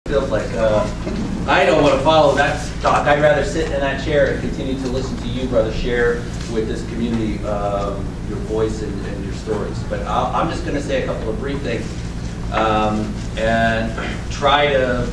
Feels like I don't want to follow that talk. I'd rather sit in that chair and continue to listen to you, brother, share with this community your voice and your stories. But I'm just going to say a couple of brief things and try to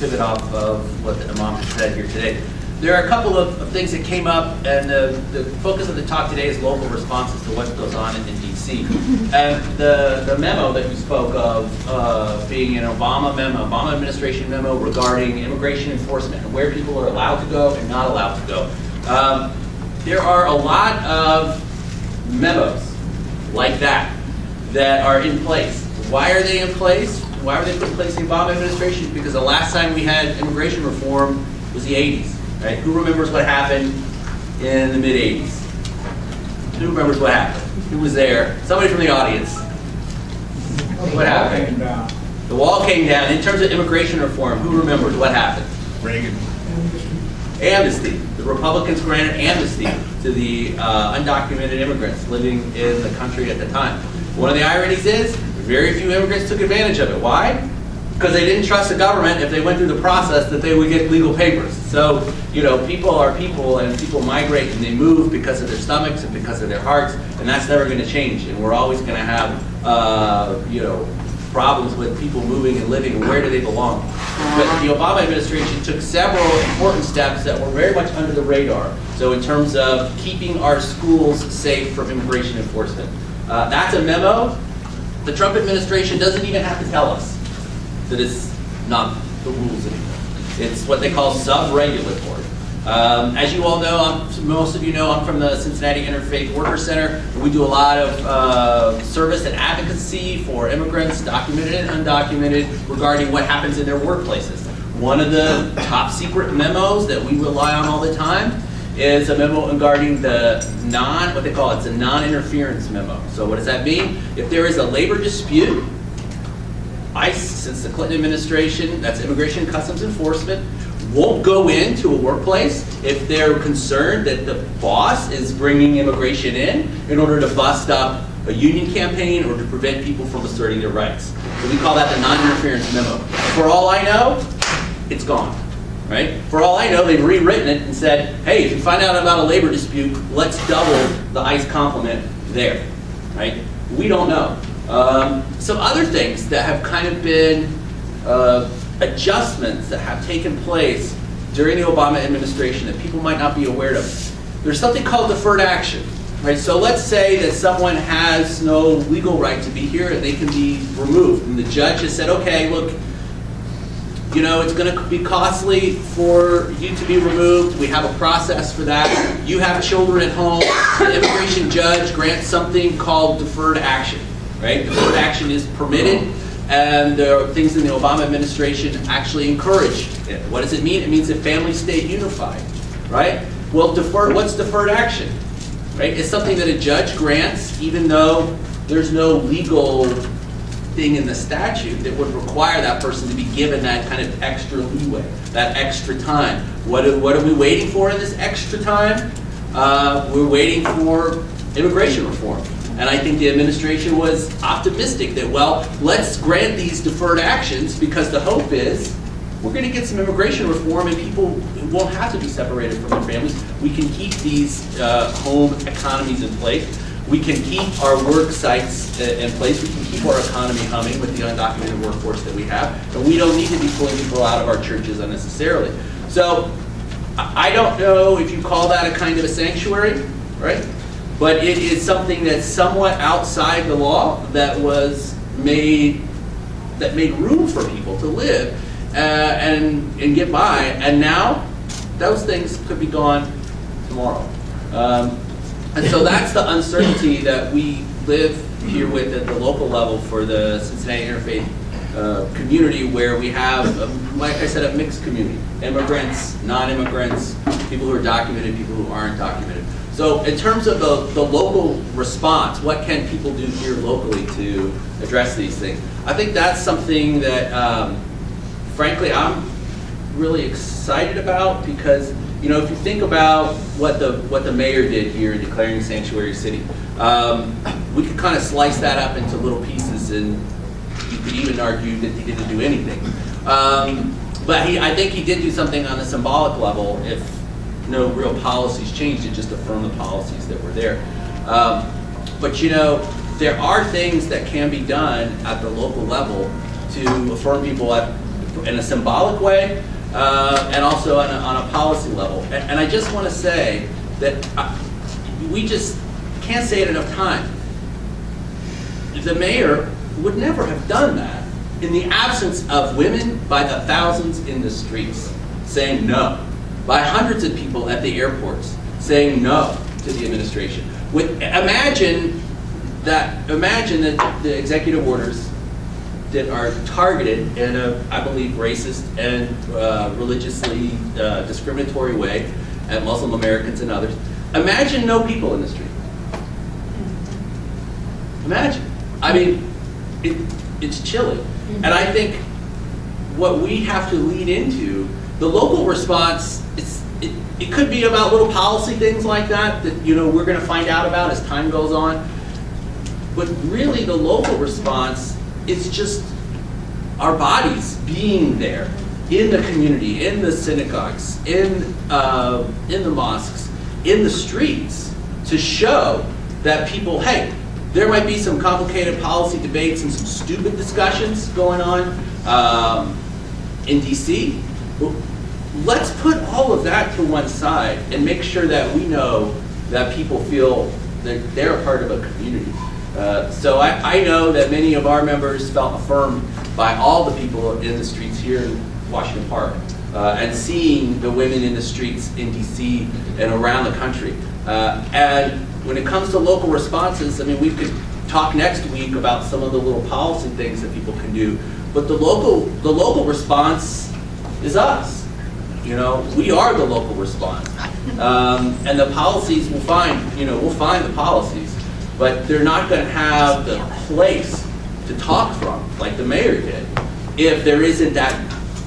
pivot off of what the Imam has said here today. There are a couple of things that came up, and the focus of the talk today is local responses to what goes on in D.C. And the memo that you spoke of being an Obama administration memo regarding immigration enforcement and where people are allowed to go and not allowed to go. There are a lot of memos like that are in place. Why are they in place? Why were they put in place in the Obama administration? Because the last time we had immigration reform was the 80s. Right? Who remembers what happened in the mid-80s? Who remembers what happened? Who was there? Somebody from the audience. What happened? The wall came down. In terms of immigration reform, who remembers what happened? Reagan. Amnesty. The Republicans granted amnesty to the undocumented immigrants living in the country at the time. One of the ironies is very few immigrants took advantage of it. Why? Because they didn't trust the government if they went through the process that they would get legal papers. So, you know, people are people, and people migrate and they move because of their stomachs and because of their hearts, and that's never going to change. And we're always going to have, you know, problems with people moving and living, and where do they belong? But the Obama administration took several important steps that were very much under the radar. So in terms of keeping our schools safe from immigration enforcement. That's a memo. The Trump administration doesn't even have to tell us that it's not the rules anymore. It's what they call sub-regulatory. As you all know, most of you know, I'm from the Cincinnati Interfaith Workers Center. We do a lot of service and advocacy for immigrants, documented and undocumented, regarding what happens in their workplaces. One of the top secret memos that we rely on all the time is a memo regarding the what they call it's a non-interference memo. So what does that mean? If there is a labor dispute, ICE, since the Clinton administration, that's Immigration and Customs Enforcement, won't go into a workplace if they're concerned that the boss is bringing immigration in order to bust up a union campaign or to prevent people from asserting their rights. So we call that the non-interference memo. For all I know, it's gone, right? For all I know, they've rewritten it and said, hey, if you find out about a labor dispute, let's double the ICE complement there, right? We don't know. Some other things that have kind of been adjustments that have taken place during the Obama administration that people might not be aware of. There's something called deferred action, right? So let's say that someone has no legal right to be here and they can be removed. And the judge has said, okay, look, you know, it's going to be costly for you to be removed. We have a process for that. You have children at home. The immigration judge grants something called deferred action. Right? Deferred action is permitted, and there are things in the Obama administration actually encourage it. What does it mean? It means that families stay unified, right? Well, what's deferred action? Right? It's something that a judge grants, even though there's no legal thing in the statute that would require that person to be given that kind of extra leeway, that extra time. What are we waiting for in this extra time? We're waiting for immigration reform. And I think the administration was optimistic that, well, let's grant these deferred actions because the hope is we're going to get some immigration reform and people won't have to be separated from their families. We can keep these home economies in place. We can keep our work sites in place. We can keep our economy humming with the undocumented workforce that we have. And we don't need to be pulling people out of our churches unnecessarily. So I don't know if you call that a kind of a sanctuary, right? But it is something that's somewhat outside the law that was made room for people to live and get by. And now those things could be gone tomorrow. And so that's the uncertainty that we live here with at the local level for the Cincinnati Interfaith community, where we have, like I said, a mixed community. Immigrants, non-immigrants, people who are documented, people who aren't documented. So in terms of the local response, what can people do here locally to address these things? I think that's something that, frankly, I'm really excited about because, you know, if you think about what the mayor did here in declaring sanctuary city, we could kind of slice that up into little pieces, and you could even argue that he didn't do anything. But I think he did do something on a symbolic level. If no real policies changed, it just affirmed the policies that were there. But you know, there are things that can be done at the local level to affirm people in a symbolic way, and also on a policy level. And I just want to say that we just can't say it enough times. The mayor would never have done that in the absence of women by the thousands in the streets saying no, by hundreds of people at the airports saying no to the administration. Imagine that the executive orders that are targeted in a, I believe, racist and religiously discriminatory way at Muslim Americans and others. Imagine no people in the street. Imagine. I mean, it's chilling. And I think what we have to lead into, the local response, it could be about little policy things like that you know, we're going to find out about as time goes on. But really the local response is just our bodies being there in the community, in the synagogues, in the mosques, in the streets, to show that people, hey, there might be some complicated policy debates and some stupid discussions going on in DC. Let's put all of that to one side and make sure that we know that people feel that they're a part of a community. So I know that many of our members felt affirmed by all the people in the streets here in Washington Park, and seeing the women in the streets in DC and around the country. And when it comes to local responses, I mean, we could talk next week about some of the little policy things that people can do, but the local response is us. You know, we are the local response. And the policies we'll find the policies, but they're not going to have the place to talk from, like the mayor did, if there isn't that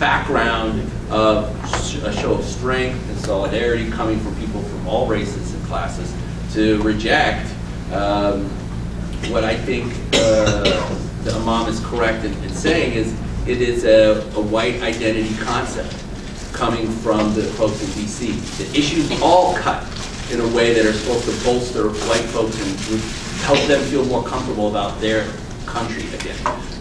background of a show of strength and solidarity coming from people from all races and classes to reject what I think the Imam is correct in saying is it is a white identity concept coming from the folks in DC. The issues all cut in a way that are supposed to bolster white folks and help them feel more comfortable about their country again.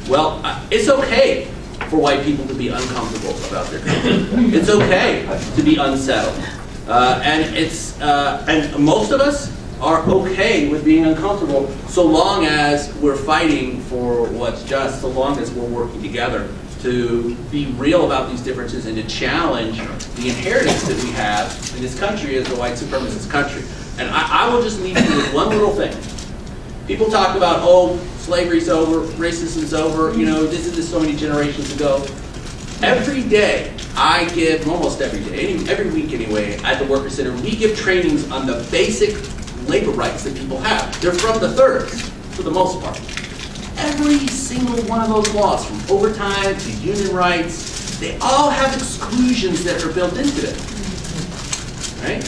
Well, it's okay for white people to be uncomfortable about their country. It's okay to be unsettled. And most of us are okay with being uncomfortable so long as we're fighting for what's just, so long as we're working together to be real about these differences and to challenge the inheritance that we have in this country as a white supremacist country. And I will just leave you with one little thing. People talk about, oh, slavery's over, racism's over, you know, this is so many generations ago. Every day, I give, almost every day, every week anyway, at the Workers Center, we give trainings on the basic labor rights that people have. They're from the 30s, for the most part. Every single one of those laws, from overtime to union rights, they all have exclusions that are built into them, right?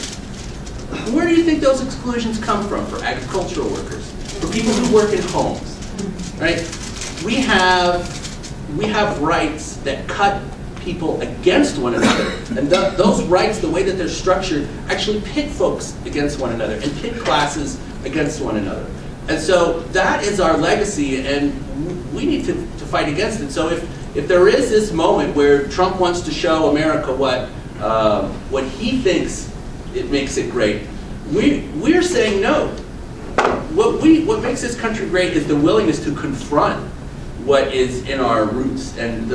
Where do you think those exclusions come from for agricultural workers, for people who work in homes, right? We have rights that cut people against one another, and those rights, the way that they're structured, actually pit folks against one another and pit classes against one another. And so that is our legacy, and we need to fight against it. So if there is this moment where Trump wants to show America what he thinks it makes it great, we're saying no. What makes this country great is the willingness to confront what is in our roots, and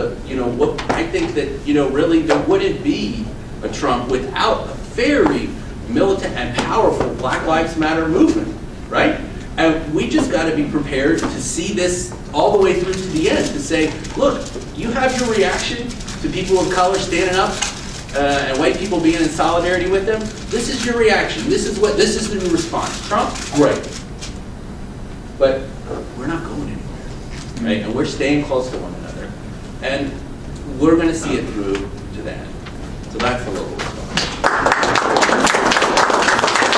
what I think that really there wouldn't be a Trump without a very militant and powerful Black Lives Matter movement, right? And we just got to be prepared to see this all the way through to the end, to say, look, you have your reaction to people of color standing up and white people being in solidarity with them. This is your reaction. This is the new response. Trump, great. But we're not going anywhere, right? And we're staying close to one another. And we're going to see it through to the end. So that's the little